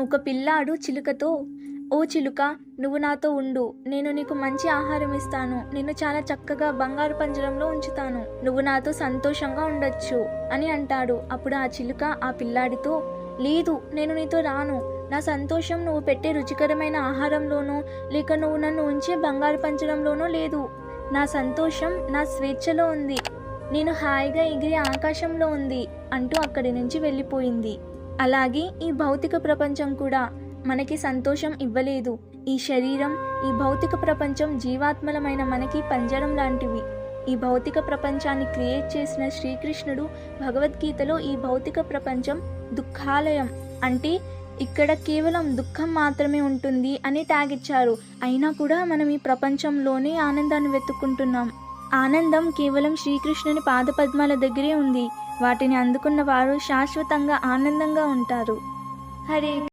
ఒక పిల్లాడు చిలుకతో, ఓ చిలుక, నువ్వు నాతో ఉండు, నేను నీకు మంచి ఆహారం ఇస్తాను, నిన్ను చాలా చక్కగా బంగారు పంజరంలో ఉంచుతాను, నువ్వు నాతో సంతోషంగా ఉండొచ్చు అని అంటాడు. అప్పుడు ఆ చిలుక ఆ పిల్లాడితో, లేదు, నేను నీతో రాను, నా సంతోషం నువ్వు పెట్టే రుచికరమైన ఆహారంలోనో లేక నువ్వు నన్ను ఉంచే బంగారు పంజరంలోనో లేదు, నా సంతోషం నా స్వేచ్ఛలో ఉంది, నేను హాయిగా ఎగిరి ఆకాశంలో ఉంది అంటూ అక్కడి నుంచి వెళ్ళిపోయింది. అలాగే ఈ భౌతిక ప్రపంచం కూడా మనకి సంతోషం ఇవ్వలేదు. ఈ శరీరం, ఈ భౌతిక ప్రపంచం జీవాత్మలమైన మనకి పంజరం లాంటివి. ఈ భౌతిక ప్రపంచాన్ని క్రియేట్ చేసిన శ్రీకృష్ణుడు భగవద్గీతలో ఈ భౌతిక ప్రపంచం దుఃఖాలయం, అంటే ఇక్కడ కేవలం దుఃఖం మాత్రమే ఉంటుంది అని ట్యాగ్ ఇచ్చారు. అయినా కూడా మనం ఈ ప్రపంచంలోనే ఆనందాన్ని వెతుక్కుంటున్నాం. ఆనందం కేవలం శ్రీకృష్ణుని పాదపద్మాల దగ్గరే ఉంది. వాటిని అందుకున్న వారు శాశ్వతంగా ఆనందంగా ఉంటారు. హరే